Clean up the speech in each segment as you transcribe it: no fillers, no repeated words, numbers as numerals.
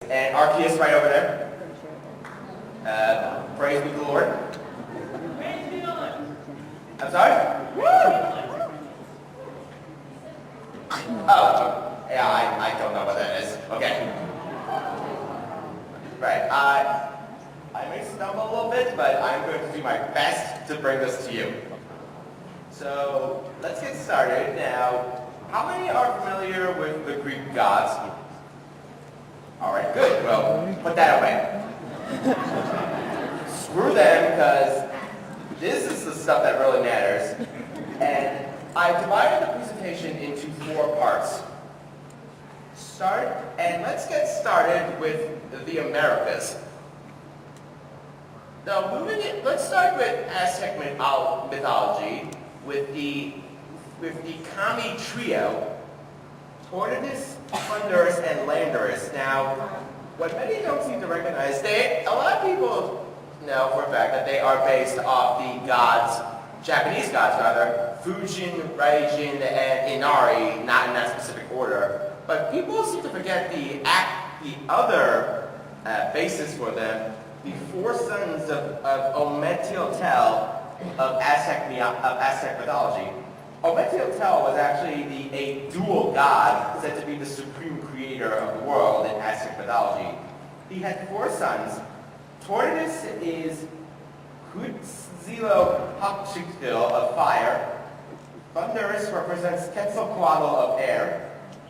and Arceus right over there. Praise be the Lord. I'm sorry? Oh, yeah, I don't know what that is. Okay. Right, I may stumble a little bit, but I'm going to do my best to bring this to you. So, let's get started. Now, how many are familiar with the Greek gods? Alright, good. Well, put that away. Screw them, because this is the stuff that really matters. And I divided the presentation into 4 parts. Let's get started with the Americas. Now, let's start with Aztec mythology with the Kami trio, Tortoise, Thunderous, and Landerous. Now, what many don't seem to recognize, a lot of people know for a fact that they are based off the gods, Japanese gods rather, Fujin, Raijin, and Inari, not in that specific order. But people seem to forget the other basis for them, the 4 sons of Ometeotl of Aztec mythology. Ometeotl was actually a dual god said to be the supreme creator of the world in Aztec mythology. He had 4 sons. Tortoise is Huitzilopochtli of fire. Thunderous represents Quetzalcoatl of air.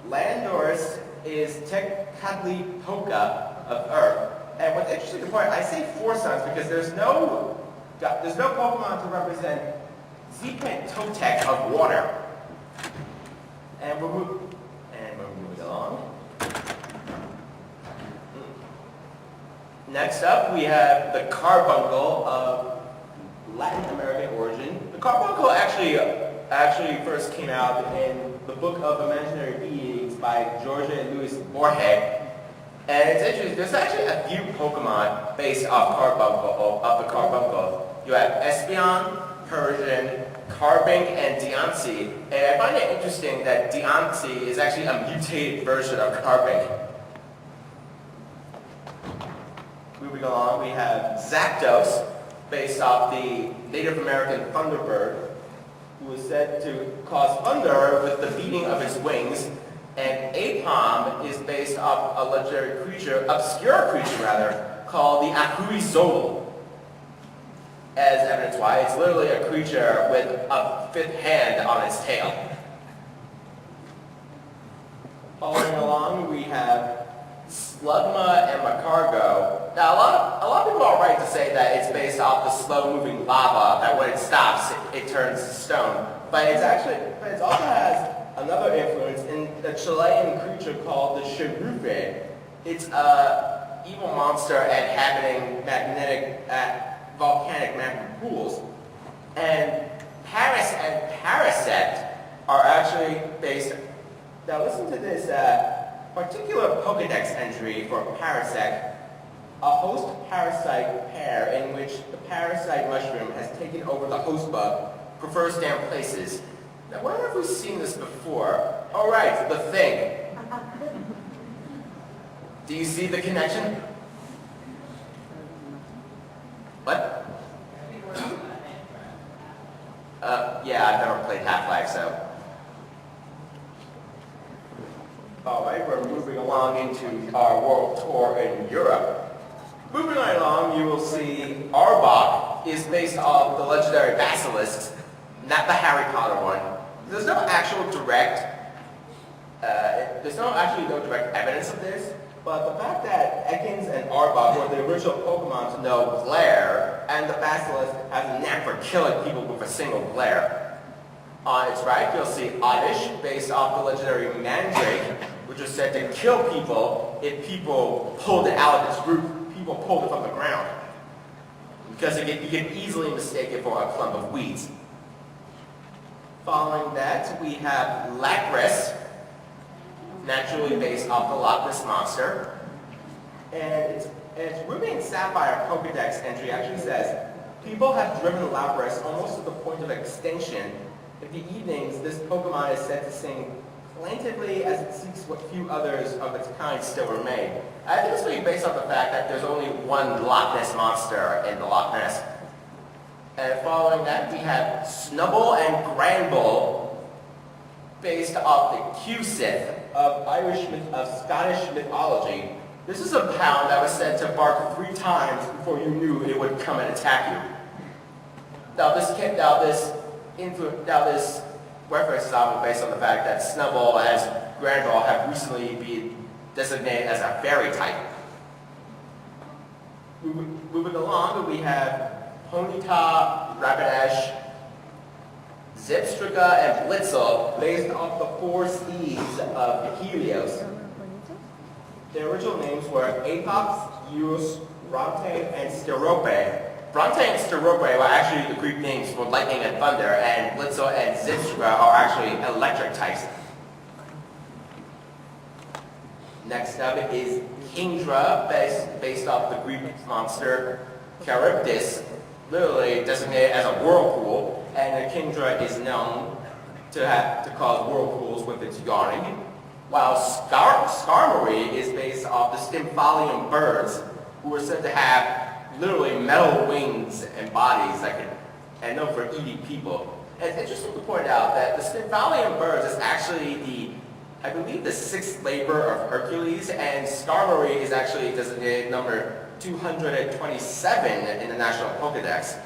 Landorus is Tecatlipoca of earth. And what's interesting to point, I say 4 sons because there's no Pokemon to represent Zepentotec of water. And we're moving along. Next up, we have the carbuncle of Latin American origin. The carbuncle actually first came out in the Book of Imaginary Beings by Jorge Luis Borges. And it's interesting, there's actually a few Pokemon based off the carbuncle. You have Espeon, Persian, Carbink, and Deontay. And I find it interesting that Deontay is actually a mutated version of Carbink. Moving along, we have Zapdos, based off the Native American Thunderbird, who is said to cause thunder with the beating of his wings. And Apom is based off a legendary creature, obscure creature rather, called the Ahuizotl. As evidence why, it's literally a creature with a 5th hand on its tail. Following along, we have Slugma and Macargo. Now, a lot of people are right to say that it's based off the slow-moving lava, that when it stops, it turns to stone. But it also has another influence in a Chilean creature called the Cherufe. It's an evil monster inhabiting volcanic magma pools. And Paris and Parasect are actually based. Now listen to this particular Pokedex entry for Parasect. A host-parasite pair in which the parasite mushroom has taken over the host bug prefers damp places. Now, where have we seen this before? Oh, right, the thing. Do you see the connection? What? Yeah, I've never played Half-Life, so. All right, we're moving along into our world tour in Europe. Moving right along, you will see Arbok is based off the legendary basilisks, not the Harry Potter one. There's no direct evidence of this, but the fact that Ekans and Arbok were the original Pokemon to know glare, and the basilisk has a knack for killing people with a single glare. On its right, you'll see Oddish, based off the legendary Mandrake, which is said to kill people if people pulled it out of its root. People pulled it from the ground. Because you can easily mistake it for a clump of weeds. Following that, we have Lapras, naturally based off the Lapras monster. And its Ruby and Sapphire Pokedex entry actually says, people have driven Lapras almost to the point of extinction. In the evenings, this Pokemon is said to sing plaintively as it seeks what few others of its kind still remain. I think it's really based on the fact that there's only one Loch Ness monster in the Loch Ness. And following that, we have Snubbull and Granbull, based off the Q-Sith of Scottish mythology. This is a hound that was said to bark 3 times before you knew it would come and attack you. Now this reference is often based on the fact that Snubbull and Granbull have recently been designated as a fairy type. Moving along, we have Ponyta, Rapidash, Zipstrika, and Blitzel, based off the 4 steeds of Helios. Their original names were Apox, Eus, Bronte, and Sterope. Bronte and Sterope were actually the Greek names for lightning and thunder, and Blitzel and Zipstrika are actually electric types. Next up is Kingdra, based off the Greek monster Charybdis, literally designated as a whirlpool, and the Kingdra is known to cause whirlpools with its yawning, while Skarmory is based off the Stymphalian birds, who are said to have literally metal wings and bodies and known for eating people. And it's interesting to point out that the Stymphalian birds is actually I believe the 6th labor of Hercules, and Skarmory is actually designated number 227 in the National Pokedex.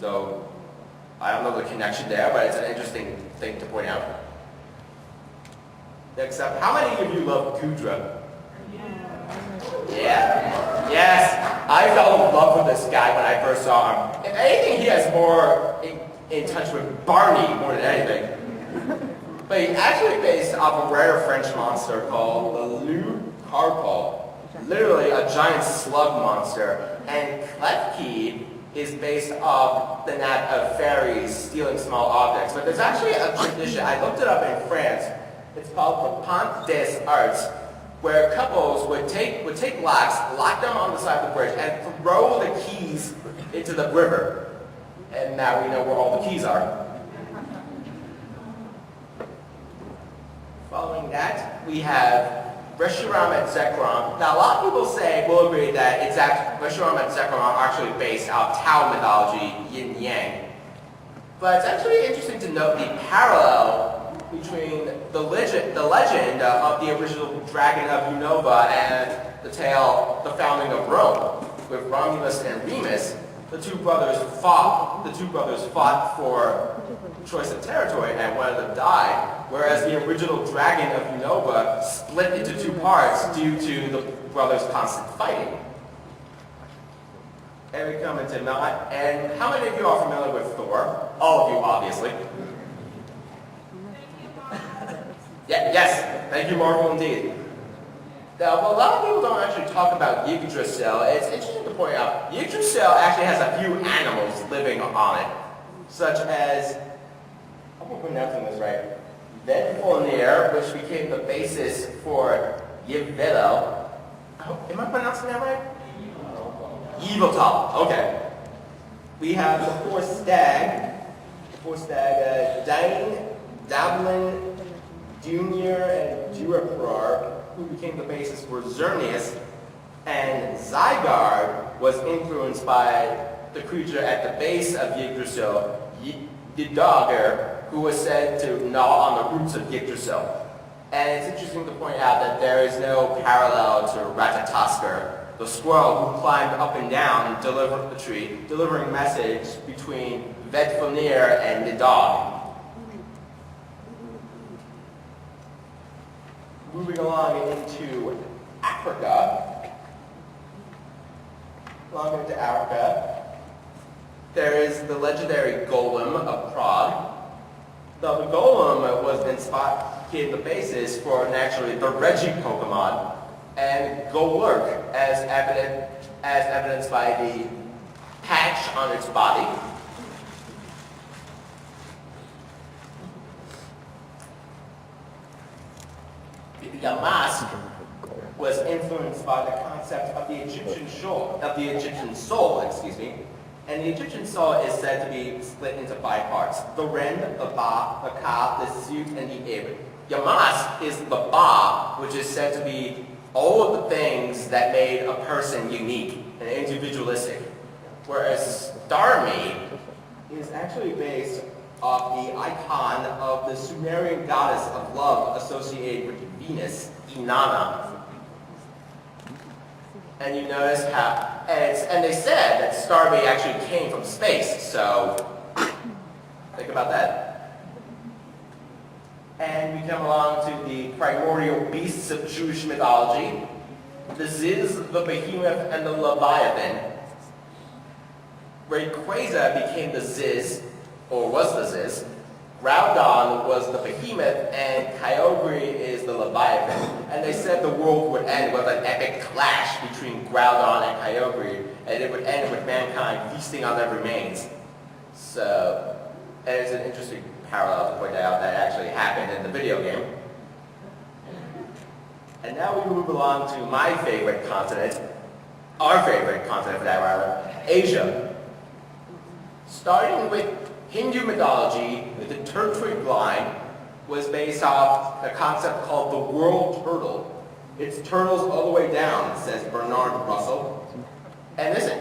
So, I don't know the connection there, but it's an interesting thing to point out. Next up, how many of you love Gudra? Yeah? Yes! I fell in love with this guy when I first saw him. If anything, he has more in touch with Barney more than anything. But he's actually based off a rare French monster called the Loup Carpal, literally a giant slug monster. And Klefki is based off the knack of fairies stealing small objects. But there's actually a tradition, I looked it up in France, it's called the Pont des Arts, where couples would take locks, lock them on the side of the bridge, and throw the keys into the river. And now we know where all the keys are. Following that, we have Reshiram and Zekrom. Now, a lot of people will agree that Reshiram and Zekrom are actually based off Tao mythology, yin yang. But it's actually interesting to note the parallel between the legend of the original dragon of Unova and the founding of Rome. With Romulus and Remus, the two brothers fought for choice of territory, and one of them died, whereas the original dragon of Unova split into 2 parts due to the brothers' constant fighting. And we come into Melot, and how many of you are familiar with Thor? All of you, obviously. Yes, thank you, Marvel, indeed. Now, a lot of people don't actually talk about Yggdrasil. It's interesting to point out, Yggdrasil actually has a few animals living on it, such as, I hope I'm pronouncing this right, Vedfulnir, which became the basis for Yveltal. Am I pronouncing that right? Yveltal, okay. We have the four stag, Dane, Dablin, Dunir, and Duraprar, who became the basis for Xerneas, and Zygarde was influenced by the creature at the base of Yggdrasil, Yggdrasil, who was said to gnaw on the roots of Yggdrasil. And it's interesting to point out that there is no parallel to Ratatoskr, the squirrel who climbed up and down the tree, delivering a message between Vedfulnir and the dog. Moving along into Africa, there is the legendary Golem of Prague. Now, the Golem became the basis for naturally the Reggie Pokemon, and Golurk, as evidenced by the patch on its body. Yamask was influenced by the concept of the Egyptian soul, And the Egyptian soul is said to be split into 5 parts. The Ren, the Ba, the Ka, the Zut, and the Ib. Yamas is the Ba, which is said to be all of the things that made a person unique and individualistic. Whereas Dharmi is actually based off the icon of the Sumerian goddess of love associated with Venus, Inanna. And you notice how, and they said that Starby actually came from space, so think about that. And we come along to the primordial beasts of Jewish mythology, the Ziz, the Behemoth, and the Leviathan. Rayquaza became the Ziz, or was the Ziz. Groudon was the Behemoth, and Kyogre is the Leviathan. And they said the world would end with an epic clash between Groudon and Kyogre, and it would end with mankind feasting on their remains. So, and it's an interesting parallel to point out that actually happened in the video game. And now we move along to my favorite continent, our favorite continent for that matter, Asia. Starting with Hindu mythology, the turtwig line was based off a concept called the world turtle. It's turtles all the way down, says Bernard Russell. And listen,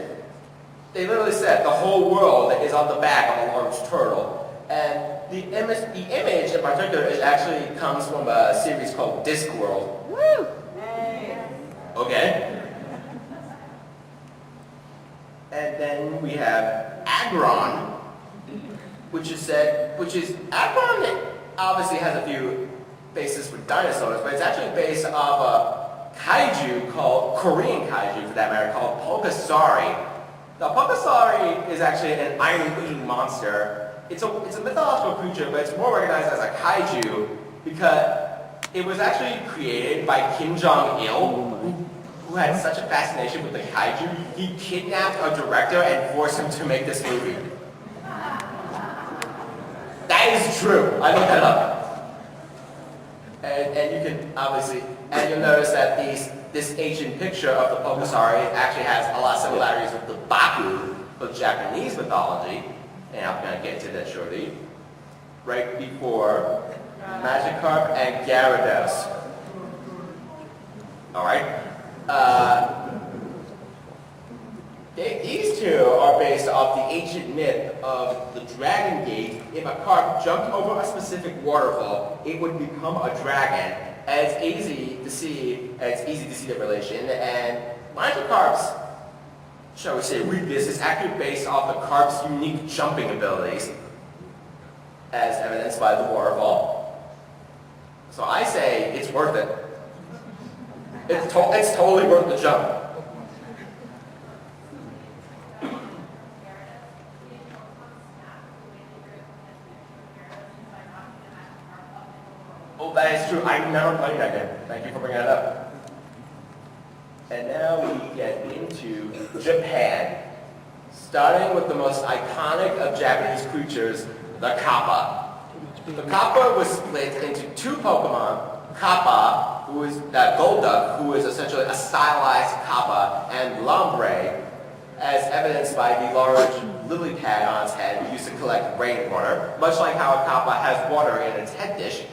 they literally said the whole world is on the back of a large turtle. And the image in particular actually comes from a series called Discworld. Woo! Okay. And then we have Agron, which is Agron obviously has a few bases with dinosaurs, but it's actually based off a kaiju called, Korean kaiju for that matter, called Pulgasari. Now Pulgasari is actually an iron-eating monster. It's a mythological creature, but it's more recognized as a kaiju because it was actually created by Kim Jong-il, who had such a fascination with the kaiju, he kidnapped a director and forced him to make this movie. That is true. I looked that up. And you can obviously, and you'll notice that this ancient picture of the Pulgasari actually has a lot of similarities with the Baku of Japanese mythology, and I'm going to get to that shortly. Right before Magikarp and Gyarados. Alright? These two are based off the ancient myth of the Dragon Gate. If a carp jumped over a specific waterfall, it would become a dragon. And it's easy to see the relation. And Magikarp's, shall we say, weakness is actually based off the carp's unique jumping abilities, as evidenced by the waterfall. So I say it's worth it. It's totally worth the jump. Oh, that is true. I never played that game. Thank you for bringing that up. And now we get into Japan. Starting with the most iconic of Japanese creatures, the Kappa. The Kappa was split into 2 Pokemon, Kappa, who is Golduck, who is essentially a stylized Kappa, and Lombre, as evidenced by the large lily pad on its head used to collect rainwater, much like how a Kappa has water in its head dish.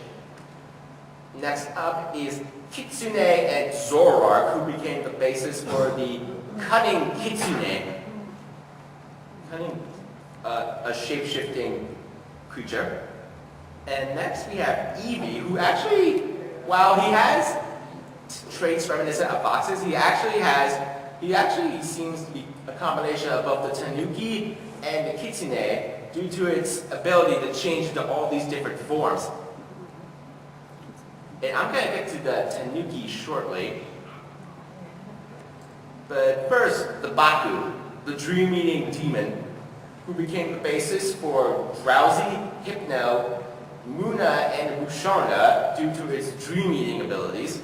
Next up is Kitsune and Zoroark, who became the basis for the Cunning Kitsune, a shape-shifting creature. And next we have Eevee, who actually, while he has traits reminiscent of foxes, he actually seems to be a combination of both the Tanuki and the Kitsune due to its ability to change into all these different forms. And I'm going to get to the Tanuki shortly. But first, the Baku, the dream-eating demon, who became the basis for Drowsy, Hypno, Muna, and Musharna due to its dream-eating abilities.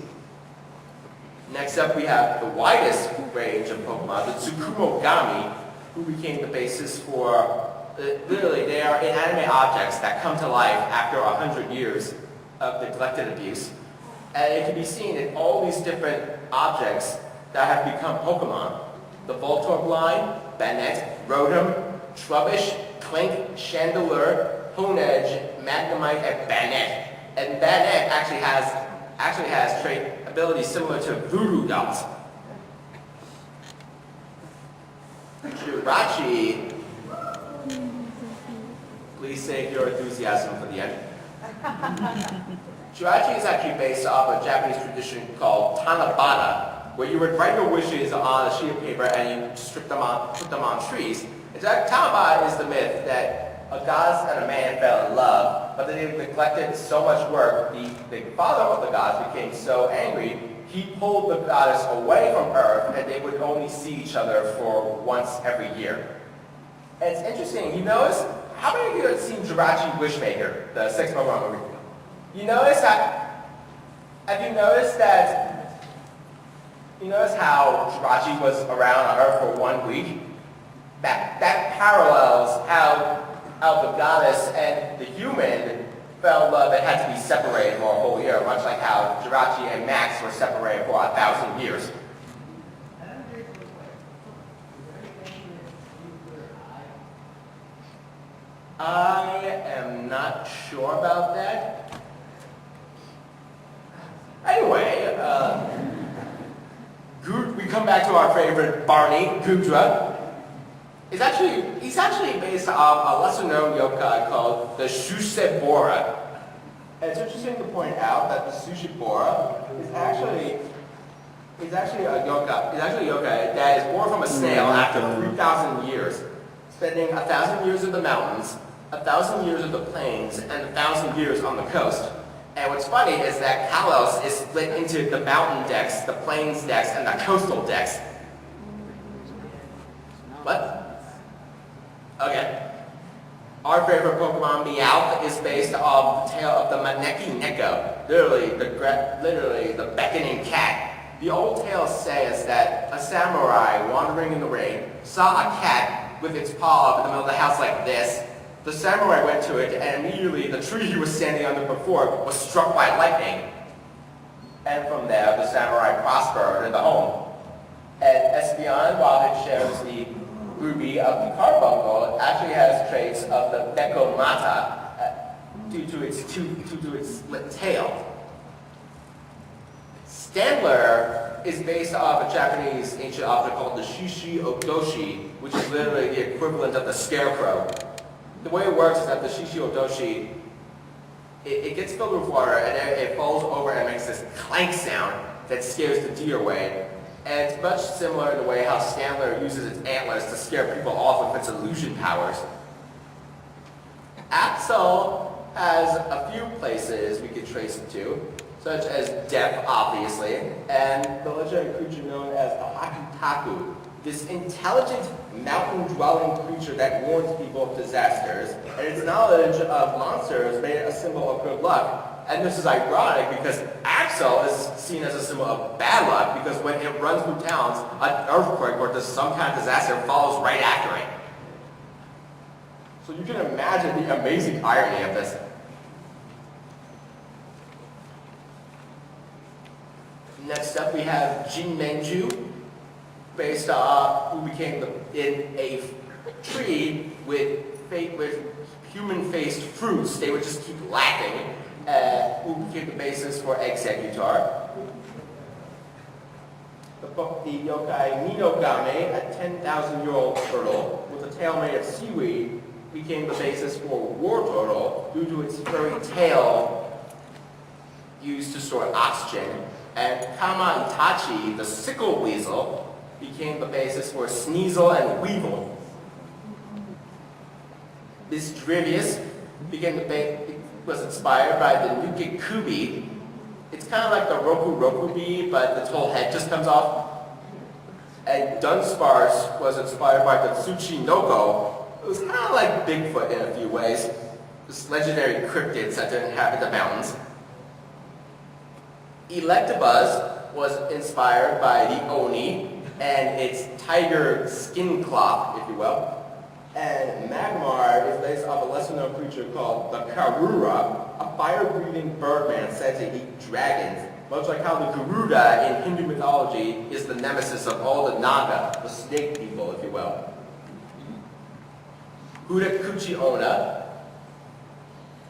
Next up, we have the widest range of Pokemon, the Tsukumogami, who became the basis for, literally, they are inanimate objects that come to life after 100 years of neglected abuse. And it can be seen in all these different objects that have become Pokemon. The Voltorb line, Banette, Rotom, Trubbish, Clink, Chandelure, Honedge, Magnemite, and Banet. And Banet actually has trait abilities similar to voodoo dolls. Jirachi, please save your enthusiasm for the end. Jirachi is actually based off a Japanese tradition called Tanabata, where you would write your wishes on a sheet of paper and you put them on trees. In fact, Tanabata is the myth that a goddess and a man fell in love, but they neglected so much work, the father of the goddess became so angry, he pulled the goddess away from Earth, and they would only see each other for once every year. And it's interesting, you notice, how many of you have seen Jirachi Wishmaker, the 6-month movie? You notice how Jirachi was around on Earth for 1 week? That parallels how the goddess and the human fell in love and had to be separated for a whole year, much like how Jirachi and Max were separated for 1,000 years. I am not sure about that. Anyway, we come back to our favorite Barney, Gudra. He's actually based off a lesser-known yokai called the Shushibora. And it's interesting to point out that the Shushibora is actually a yokai that is born from a snail after 3,000 years, spending 1,000 years in the mountains, 1,000 years in the plains, and 1,000 years on the coast. And what's funny is that Kalos is split into the mountain decks, the plains decks, and the coastal decks. What? Okay. Our favorite Pokemon, Meowth, is based off the tale of the Maneki Neko, literally the beckoning cat. The old tale says that a samurai wandering in the rain saw a cat with its paw up in the middle of the house like this. The samurai went to it, and immediately the tree he was standing under before was struck by lightning. And from there, the samurai prospered in the home. And Espeon, while it shares the ruby of the carbuncle, actually has traits of the Bekomata due to its split tail. Standler is based off a Japanese ancient object called the Shishi Odoshi, which is literally the equivalent of the scarecrow. The way it works is that the Shishi Odoshi, it gets filled with water and it falls over and makes this clank sound that scares the deer away. And it's much similar in the way how Standler uses its antlers to scare people off with its illusion powers. Axel has a few places we could trace it to, such as death, obviously, and the legendary creature known as the Hakutaku, this intelligent mountain-dwelling creature that warns people of disasters, and its knowledge of monsters made it a symbol of good luck. And this is ironic because Axel is seen as a symbol of bad luck because when it runs through towns, an earthquake or just some kind of disaster follows right after it. So you can imagine the amazing irony of this. Next up we have Jinmenju, based who became in a tree with human-faced fruits. They would just keep laughing. Who became the basis for Executor. The yokai Minogame, a 10,000-year-old turtle with a tail made of seaweed, became the basis for War Turtle due to its furry tail used to store oxygen. And Kama Itachi, the sickle weasel, became the basis for Sneasel and Weevil. Miss Drivius was inspired by the Nukikubi. It's kind of like the Roku bee, but its whole head just comes off. And Dunsparce was inspired by the Tsuchinoko. It was kind of like Bigfoot in a few ways. This legendary cryptids that didn't inhabit the mountains. Electabuzz was inspired by the Oni and its tiger skin cloth, if you will. And Magmar is based off a lesser-known creature called the Karura, a fire-breathing birdman said to eat dragons, much like how the Garuda in Hindu mythology is the nemesis of all the Naga, the snake people, if you will. Hudakuchi Onna,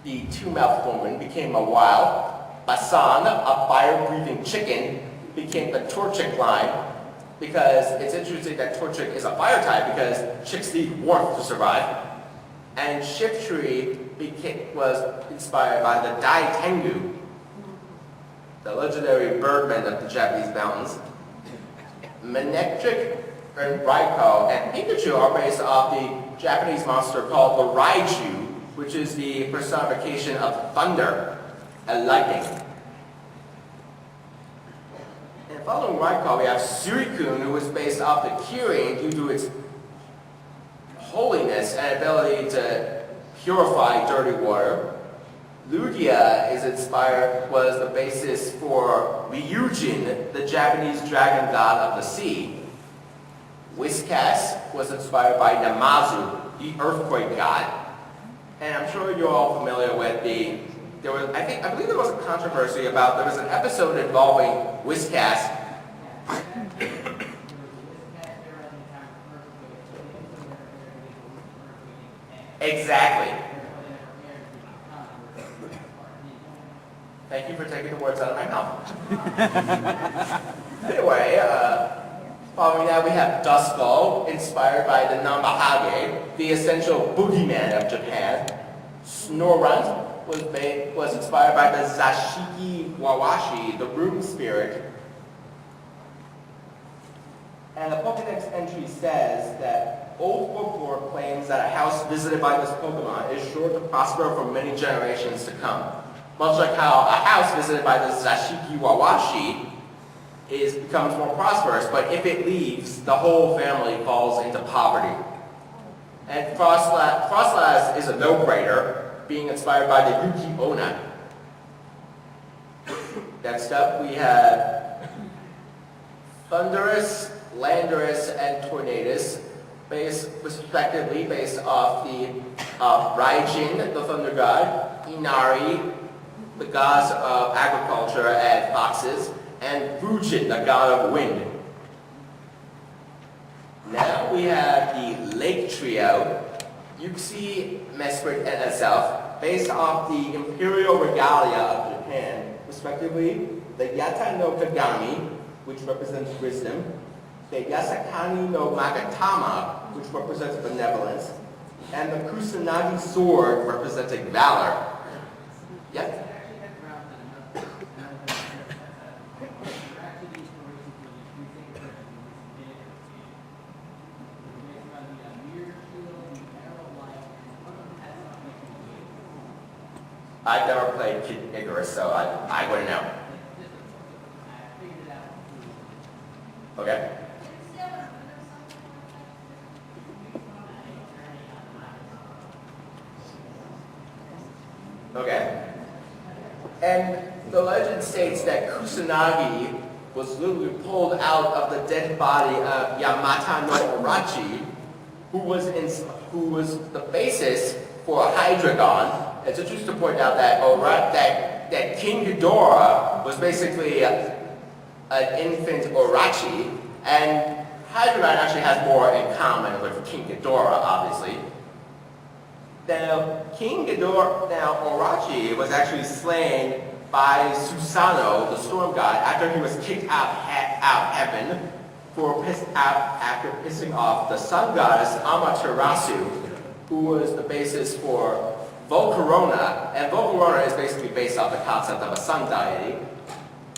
the two-mouthed woman, became a wild. Basan, a fire-breathing chicken, became the Torchic line, because it's interesting that Torchic is a fire type because chicks need warmth to survive. And Shiftry was inspired by the Dai Tengu, the legendary birdmen of the Japanese mountains. Manectric and Raikou and Pikachu are based off the Japanese monster called the Raiju, which is the personification of thunder and lightning. And following Raikou, we have Suicune, who is based off the Kirin due to its holiness and ability to purify dirty water. Lugia was the basis for Ryujin, the Japanese dragon god of the sea. Whiskas was inspired by Namazu, the earthquake god. And I'm sure you're all familiar with I believe there was a controversy about, there was an episode involving Whiskas. Exactly. Thank you for taking the words out of my mouth. Anyway, following that we have Duskull, inspired by the Namahage, the essential boogeyman of Japan. Snorunt was inspired by the Zashiki Wawashi, the room spirit. And the Pokédex entry says that old folklore claims that a house visited by this Pokemon is sure to prosper for many generations to come. Much like how a house visited by the Zashiki Wawashi becomes more prosperous, but if it leaves, the whole family falls into poverty. And Frostlass is a no-brainer, being inspired by the Yuki Onna. Next up, we have Thundurus, Landorus, and Tornadus, respectively based off the Raijin, the thunder god, Inari, the gods of agriculture and foxes, and Fujin, the god of wind. Now we have the Lake Trio, Yuxi, Mesprit, and Azelf, based off the imperial regalia of Japan, respectively the Yata no Kagami, which represents wisdom, the Yasakani no Magatama, which represents benevolence, and the Kusanagi sword, representing valor. Yep. I've never played Kid Icarus, so I wouldn't know. Okay. Okay. And the legend states that Kusanagi was literally pulled out of the dead body of Yamata no Orochi, who was the basis for Hydreigon. It's interesting to point out that King Ghidorah was basically an infant Orochi, and Hydreigon actually has more in common with King Ghidorah, obviously. Now, Orochi was actually slain by Susanoo, the storm god, after he was kicked out of heaven after pissing off the sun goddess Amaterasu, who was the basis for Volcarona, and Volcarona is basically based off the concept of a sun deity.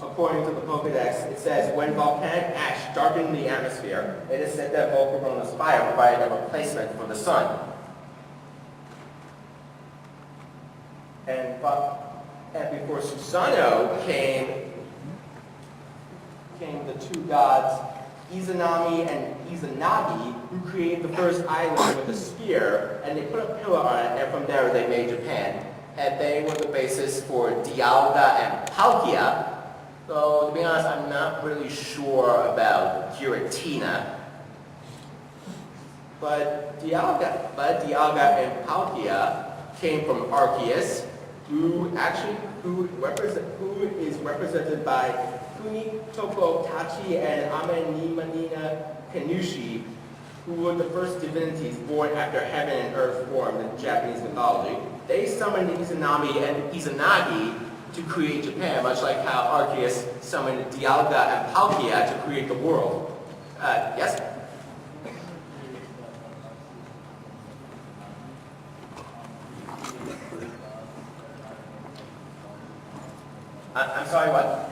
According to the Pokédex, it says, when volcanic ash darkened the atmosphere, it is said that Volcarona's fire provided a replacement for the sun. And before Susanoo came the two gods, Izanami and Izanagi, who created the first island with a spear, and they put a pillar on it, and from there they made Japan. And they were the basis for Dialga and Palkia. So, to be honest, I'm not really sure about Giratina. But Dialga and Palkia came from Arceus, who is represented by Kunitoko Tachi and Amenemanina Kenushi, who were the first divinities born after heaven and earth formed in Japanese mythology, they summoned Izanami and Izanagi to create Japan, much like how Arceus summoned Dialga and Palkia to create the world. Yes? I'm sorry, what?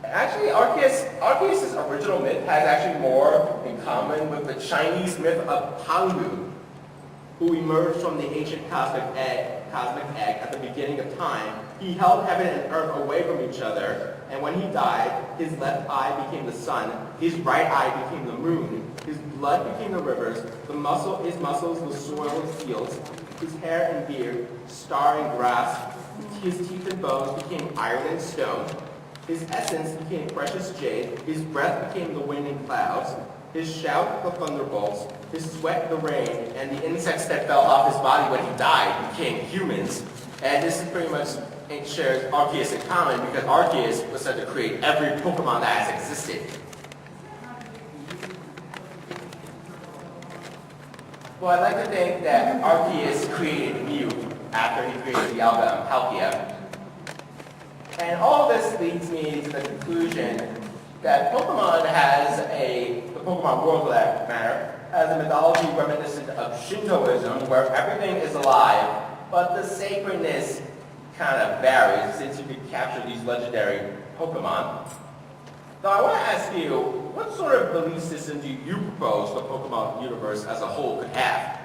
Actually, Arceus' original myth has actually more in common with the Chinese myth of Pangu, who emerged from the ancient cosmic egg at the beginning of time. He held heaven and earth away from each other, and when he died, his left eye became the sun, his right eye became the moon, his blood became the rivers, his muscles the soil and fields, his hair and beard, star and grass, his teeth and bones became iron and stone, his essence became precious jade, his breath became the wind and clouds, his shout the thunderbolts, his sweat the rain, and the insects that fell off his body when he died became humans. And this is pretty much shares Arceus in common because Arceus was said to create every Pokemon that has existed. Well, I'd like to think that Arceus created Mew after he created Dialga and Palkia. And all this leads me to the conclusion that Pokemon the Pokemon world for that matter, has a mythology reminiscent of Shintoism where everything is alive, but the sacredness kind of varies since you could capture these legendary Pokemon. So I want to ask you, what sort of belief system do you propose the Pokemon universe as a whole could have?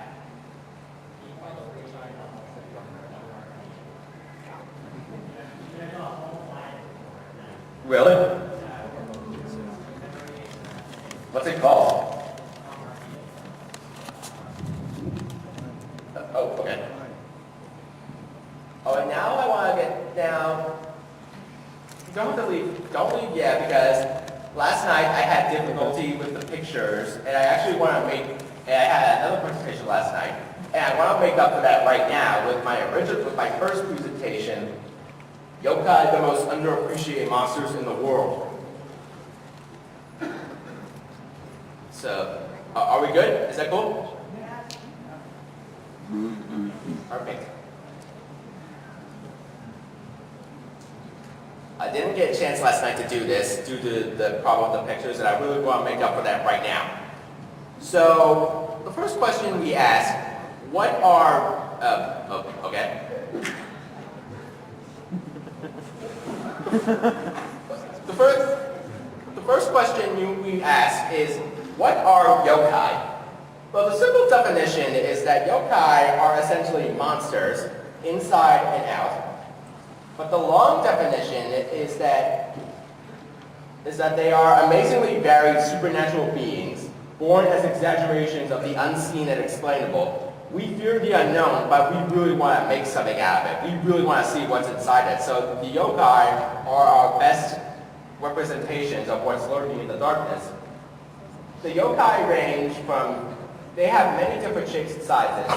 Really? What's it called? Oh, okay. Oh, and now I want to get down. Don't leave yet, because last night I had difficulty with the pictures, and I actually want to I had another presentation last night, and I want to make up for that right now with my first presentation, Yokai, the most underappreciated monsters in the world. So, are we good? Is that cool? Perfect. I didn't get a chance last night to do this due to the problem with the pictures, and I really want to make up for that right now. So, the first question we ask, what are, okay. The first question we ask is, what are yokai? Well, the simple definition is that yokai are essentially monsters, inside and out. But the long definition is that they are amazingly varied supernatural beings, born as exaggerations of the unseen and explainable. We fear the unknown, but we really want to make something out of it. We really want to see what's inside it. So the yokai are our best representations of what's lurking in the darkness. The yokai they have many different shapes and sizes.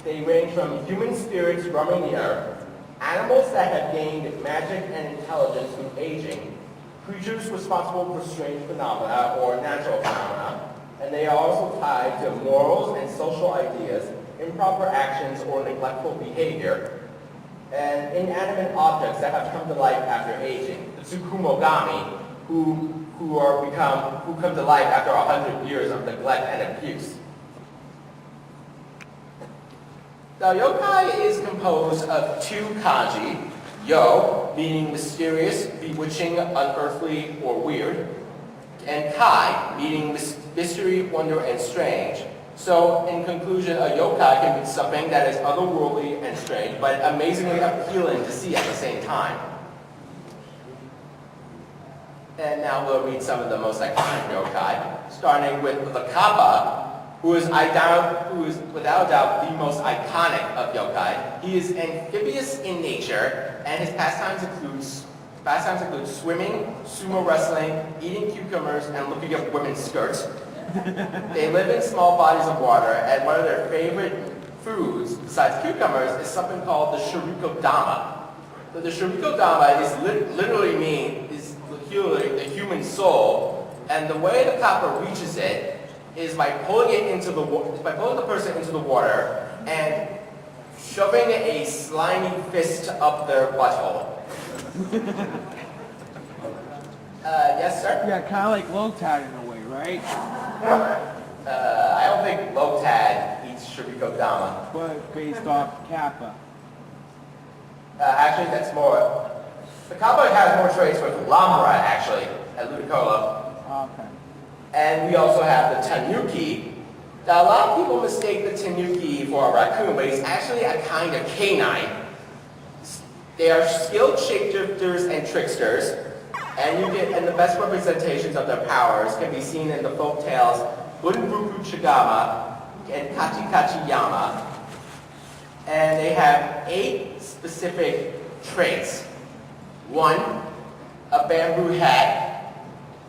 They range from human spirits roaming the earth, animals that have gained magic and intelligence through aging, creatures responsible for strange phenomena or natural phenomena, and they are also tied to morals and social ideas, improper actions or neglectful behavior, and inanimate objects that have come to life after aging. The Tsukumogami, who come to life after 100 years of neglect and abuse. Now, yokai is composed of two kanji, yo, meaning mysterious, bewitching, unearthly, or weird, and kai, meaning mystery, wonder, and strange. So, in conclusion, a yokai can be something that is otherworldly and strange, but amazingly appealing to see at the same time. And now we'll read some of the most iconic yokai, starting with the Kappa, who is without a doubt the most iconic of yokai. He is amphibious in nature, and his pastimes include Pastimes include swimming, sumo wrestling, eating cucumbers, and looking at women's skirts. They live in small bodies of water, and one of their favorite foods, besides cucumbers, is something called the shurikodama. So the shurikodama is literally the human soul, and the way the kappa reaches it is by pulling the person into the water and shoving a slimy fist up their butthole. Yes, sir? Yeah, kind of like Lotad in a way, right? I don't think Lotad eats shurikodama. But based off Kappa. Actually, that's more. The kappa has more traits with Lamra, actually, at Ludicolo. Okay. And we also have the tanuki. Now, a lot of people mistake the tanuki for a raccoon, but he's actually a kind of canine. They are skilled shapeshifters and tricksters, and the best representations of their powers can be seen in the folk tales Bunbuku Chigama and Kachi Yama. And they have 8 specific traits. 1, a bamboo hat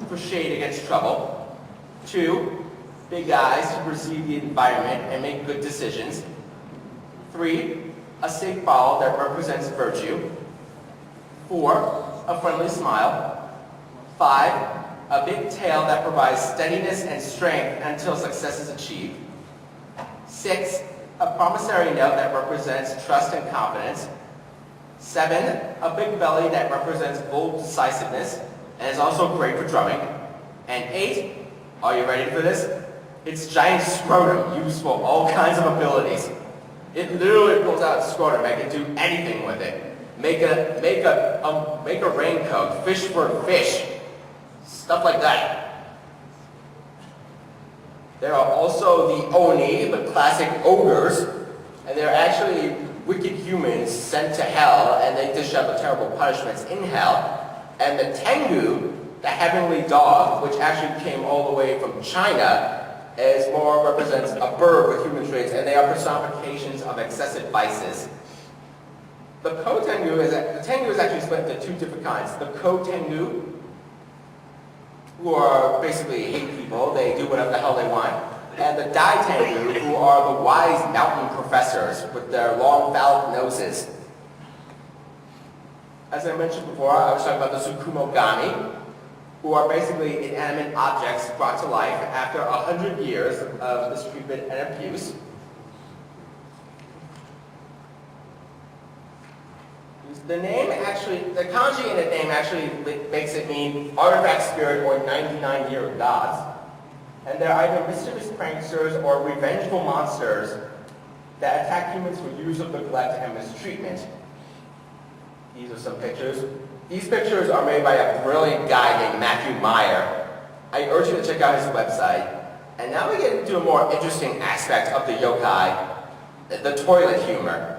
for shade against trouble. 2, big eyes to perceive the environment and make good decisions. 3, a safe ball that represents virtue. 4, a friendly smile. 5, a big tail that provides steadiness and strength until success is achieved. 6, a promissory note that represents trust and confidence. 7, a big belly that represents bold decisiveness and is also great for drumming. And 8, are you ready for this? It's giant scrotum used for all kinds of abilities. It literally pulls out its scrotum and can do anything with it. Make a raincoat, fish for fish, stuff like that. There are also the Oni, the classic ogres, and they're actually wicked humans sent to hell, and they dish out the terrible punishments in hell. And the Tengu, the heavenly dog, which actually came all the way from China, represents a bird with human traits, and they are personifications of excessive vices. The Tengu is actually split into 2 different kinds. The Tengu, who are basically hate people, they do whatever the hell they want. And the Dai Tengu, who are the wise mountain professors with their long phallic noses. As I mentioned before, I was talking about the Tsukumogami, who are basically inanimate objects brought to life after 100 years of mistreatment and abuse. The kanji in the name actually makes it mean artifact spirit or 99-year gods. And they're either mischievous pranksters or revengeful monsters that attack humans for years of neglect and mistreatment. These are some pictures. These pictures are made by a brilliant guy named Matthew Meyer. I urge you to check out his website. And now we get into a more interesting aspect of the yokai, the toilet humor.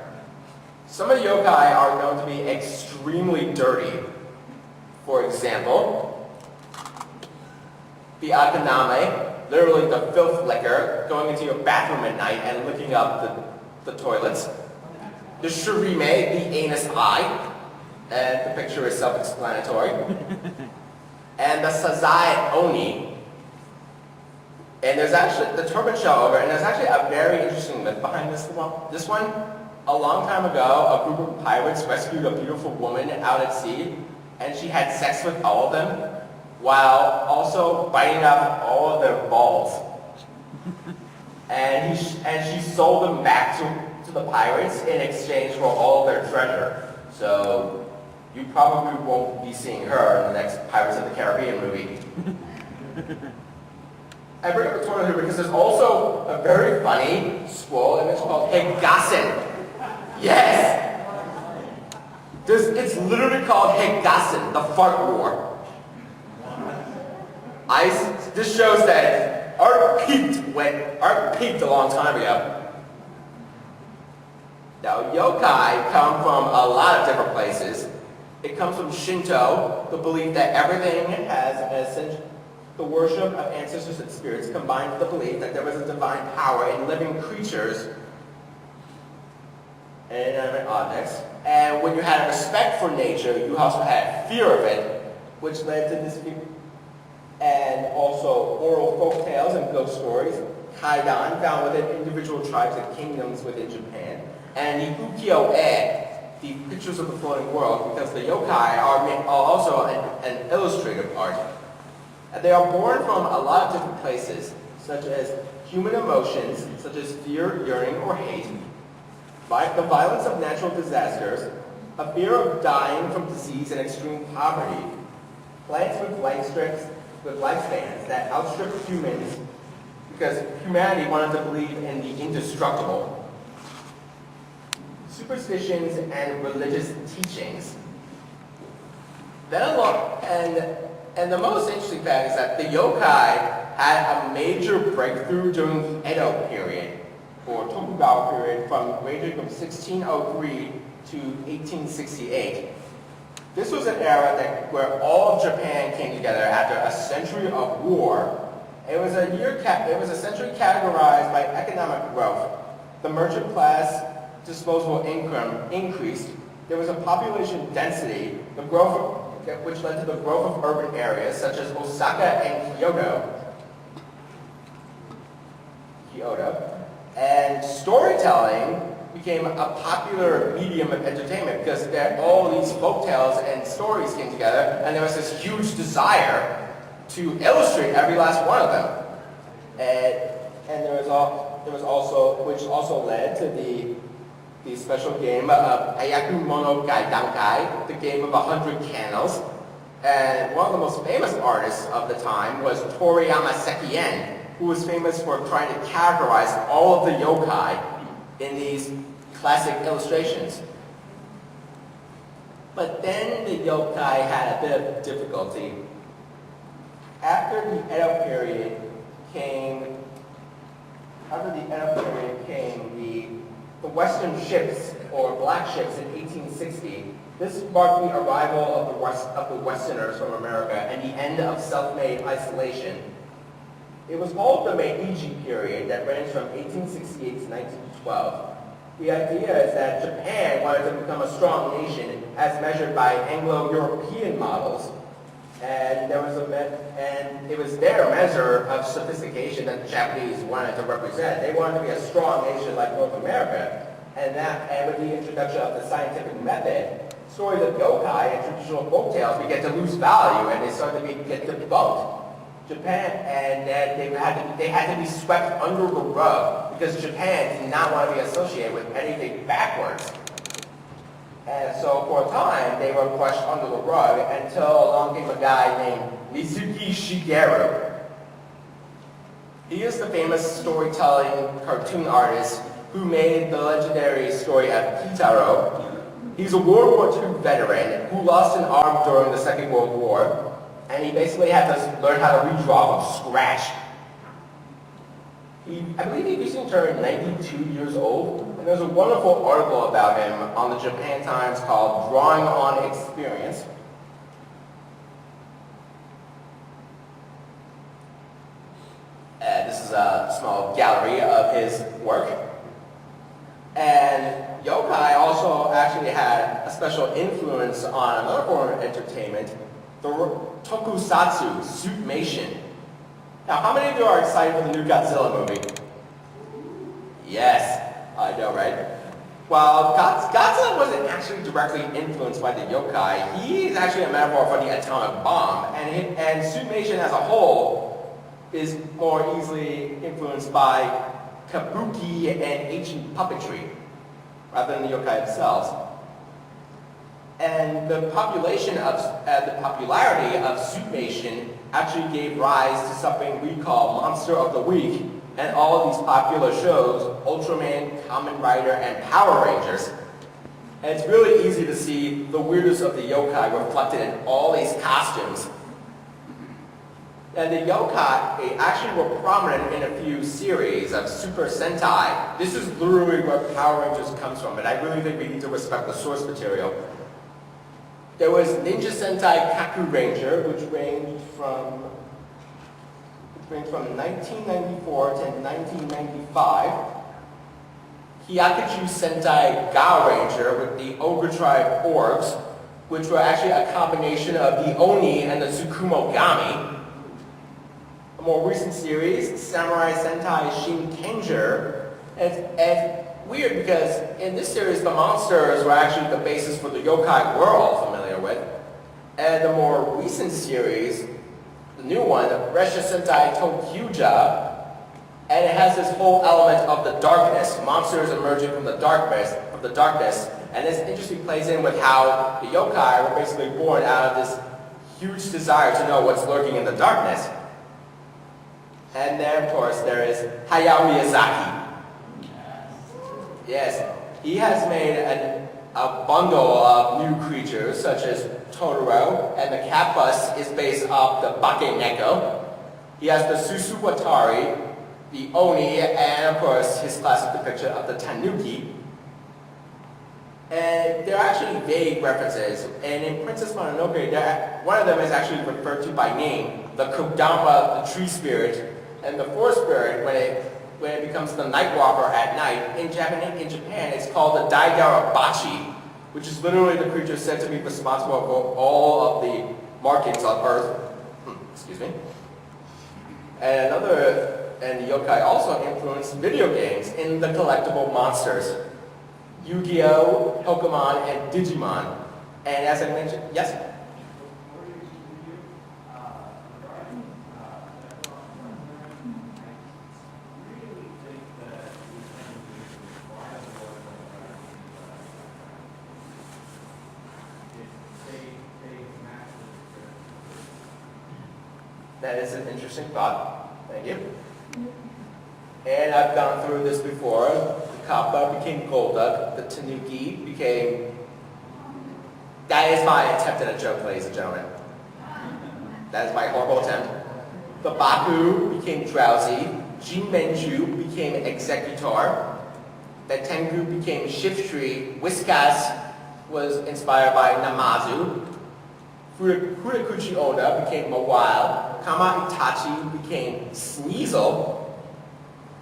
Some of the yokai are known to be extremely dirty. For example, the akaname, literally the filth licker, going into your bathroom at night and licking up the toilets. The shurime, the anus eye, and the picture is self-explanatory. And the sazai oni. And there's actually the turban shell ogre, and there's actually a very interesting myth behind this one. A long time ago, a group of pirates rescued a beautiful woman out at sea, and she had sex with all of them, while also biting off all of their balls. And she sold them back to the pirates in exchange for all of their treasure. So you probably won't be seeing her in the next Pirates of the Caribbean movie. I bring up the toilet here because there's also a very funny scroll image called Hegassen. Yes! It's literally called Hegassen, the fart war. This shows that art peaked a long time ago. Now, yokai come from a lot of different places. It comes from Shinto, the belief that everything has an essential, the worship of ancestors and spirits combined with the belief that there was a divine power in living creatures. and inanimate objects. And when you had a respect for nature, you also had fear of it, which led to this fear. And also oral folk tales and ghost stories, kaidan, found within individual tribes and kingdoms within Japan, and the ukiyo-e, the pictures of the floating world, because the yokai are also an illustrative art. And they are born from a lot of different places, such as human emotions, such as fear, yearning, or hate, the violence of natural disasters, a fear of dying from disease and extreme poverty, plants with lifespans that outstrip humans, because humanity wanted to believe in the indestructible, superstitions and religious teachings. And the most interesting fact is that the yokai had a major breakthrough during the Edo period, or Tokugawa period, ranging from 1603 to 1868. This was an era where all of Japan came together after a century of war. It was a century categorized by economic growth. The merchant class disposable income increased. There was a population density, which led to the growth of urban areas such as Osaka and Kyoto. And storytelling became a popular medium of entertainment because all these folk tales and stories came together, and there was this huge desire to illustrate every last one of them. And there was also, which also led to the special game of Ayaku Mono Gaidankai, the game of 100 candles. And one of the most famous artists of the time was Toriyama Sekien, who was famous for trying to characterize all of the yokai in these classic illustrations. But then the yokai had a bit of difficulty. After the Edo period came the Western ships, or black ships, in 1860. This marked the arrival of the Westerners from America and the end of self-made isolation. It was called the Meiji period that ranged from 1868 to 1912. The idea is that Japan wanted to become a strong nation as measured by Anglo-European models, and it was their measure of sophistication that the Japanese wanted to represent. They wanted to be a strong nation like North America, and with the introduction of the scientific method, stories of yokai and traditional folktales began to lose value, and they started to get debunked. Japan, and they had to be swept under the rug because Japan did not want to be associated with anything backwards. And so for a time, they were brushed under the rug until along came a guy named Mizuki Shigeru. He is the famous storytelling cartoon artist who made the legendary story of Kitaro. He's a World War II veteran who lost an arm during the Second World War, and he basically had to learn how to redraw from scratch. I believe he recently turned 92 years old, and there's a wonderful article about him on the Japan Times called Drawing on Experience. This is a small gallery of his work. And yokai also actually had a special influence on another form of entertainment, the tokusatsu, suitmation. Now, how many of you are excited for the new Godzilla movie? Yes, I know, right? Well, Godzilla wasn't actually directly influenced by the yokai. He's actually a metaphor for the atomic bomb, and suitmation as a whole is more easily influenced by kabuki and ancient puppetry, rather than the yokai themselves. And the popularity of suitmation actually gave rise to something we call Monster of the Week, and all of these popular shows, Ultraman, Kamen Rider, and Power Rangers. And it's really easy to see the weirdness of the yokai reflected in all these costumes. And the yokai actually were prominent in a few series of Super Sentai. This is literally where Power Rangers comes from, and I really think we need to respect the source material. There was Ninja Sentai Kaku Ranger, which ranged from 1994 to 1995. Hyakuchu Sentai Ga Ranger with the Ogre Tribe Orbs, which were actually a combination of the Oni and the Tsukumo Gami. A more recent series, Samurai Sentai Shinkenger. And weird because in this series, the monsters were actually the basis for the yokai we're all familiar with. And the more recent series, the new one, Resha Sentai Tokyuja, and it has this whole element of the darkness, monsters emerging from the darkness, and this interestingly plays in with how the yokai were basically born out of this huge desire to know what's lurking in the darkness. And then, of course, there is Hayao Miyazaki. Yes, he has made a bundle of new creatures, such as Totoro, and the cat bus is based off the Bakeneko. He has the Susuwatari, the Oni, and of course, his classic depiction of the Tanuki. And they're actually vague references, and in Princess Mononoke, one of them is actually referred to by name, the Kodama, the tree spirit, and the forest spirit, when it becomes the night walker at night. In Japan, it's called the Daigarabachi, which is literally the creature said to be responsible for all of the markings on Earth. Excuse me. And the yokai also influenced video games in the collectible monsters. Yu-Gi-Oh!, Pokemon, and Digimon. And as I mentioned, yes? That is an interesting thought. Thank you. And I've gone through this before. The Kappa became Golduck. The Tanuki became... That is my attempt at a joke, ladies and gentlemen. That is my horrible attempt. The Baku became Drowsy. Jinmenju became Executor. The Tengu became Shift Tree. Whiskas was inspired by Namazu. Furakuchi Oda became Mawile. Kama Itachi became Sneasel.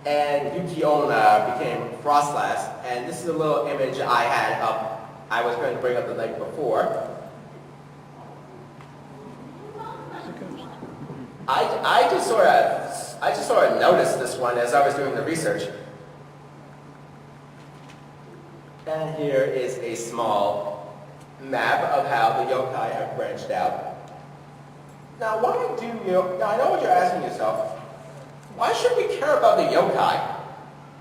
And Yuki Onna became Frostlass. And this is a little image I had up. I was going to bring up the night before. I just sort of noticed this one as I was doing the research. And here is a small map of how the yokai have branched out. Now, I know what you're asking yourself. Why should we care about the yokai?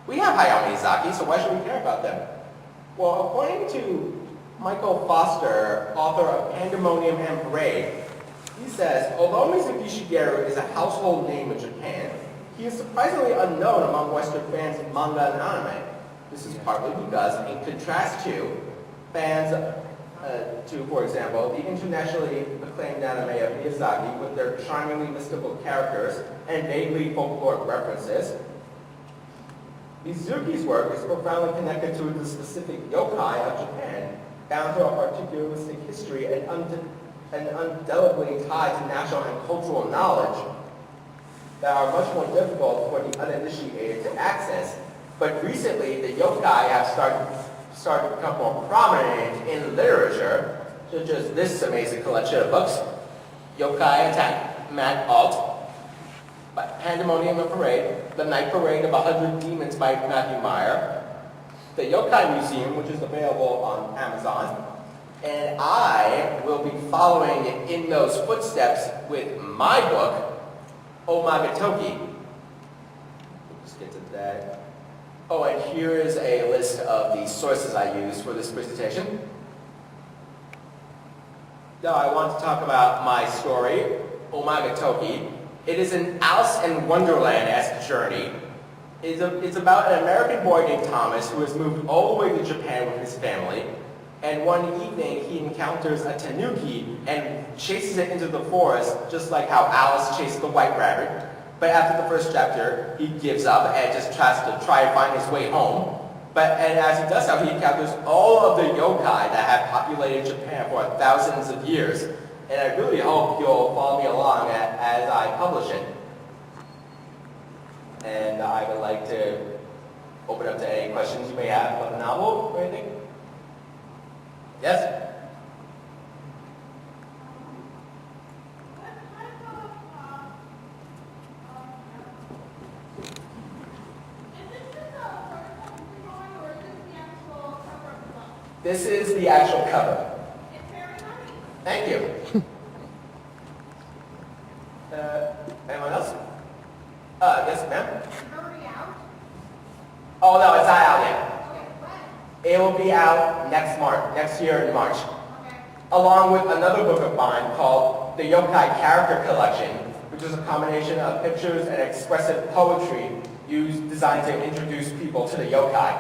We have Hayao Miyazaki, so why should we care about them? Well, according to Michael Foster, author of Pandemonium and Parade, he says, although Mizuki Shigeru is a household name in Japan, he is surprisingly unknown among Western fans of manga and anime. This is partly because, in contrast to fans for example, the internationally acclaimed anime of Miyazaki with their charmingly mystical characters and vaguely folkloric references, Mizuki's work is profoundly connected to the specific yokai of Japan, bound to a particularistic history and indelibly tied to national and cultural knowledge that are much more difficult for the uninitiated to access. But recently, the yokai have started to become more prominent in literature, such as this amazing collection of books, Yokai Attack Mad Alt, Pandemonium and Parade, The Night Parade of 100 Demons by Matthew Meyer, the Yokai Museum, which is available on Amazon, and I will be following in those footsteps with my book, Omagatoki. Let's get to that. Oh, and here is a list of the sources I used for this presentation. Now I want to talk about my story, Omagatoki. It is an Alice in Wonderland-esque journey. It's about an American boy named Thomas who has moved all the way to Japan with his family. And one evening he encounters a tanuki and chases it into the forest, just like how Alice chased the white rabbit. But after the first chapter, he gives up and just tries to find his way home. And as he does so, he encounters all of the yokai that have populated Japan for thousands of years. And I really hope you'll follow me along as I publish it. And I would like to open up to any questions you may have about the novel or anything. Yes? This is the actual cover. It's very nice. Thank you. Anyone else? Yes, ma'am? It's already out. Oh, no, it's not out yet. Okay, when? It will be out next year in March, Okay. along with another book of mine called the Yokai Character Collection, which is a combination of pictures and expressive poetry designed to introduce people to the yokai.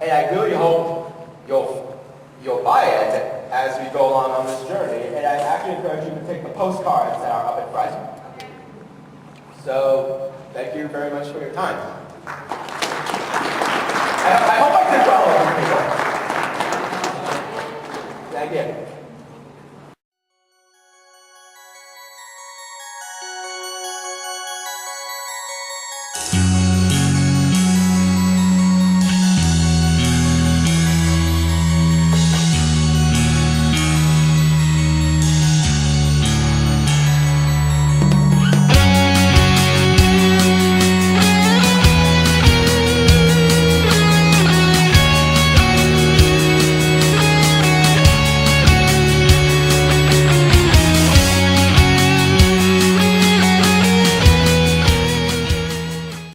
And I really hope you'll buy it as we go along on this journey. And I actually encourage you to take the postcards that are up at front. Okay. So thank you very much for your time. I hope I did well. Thank you.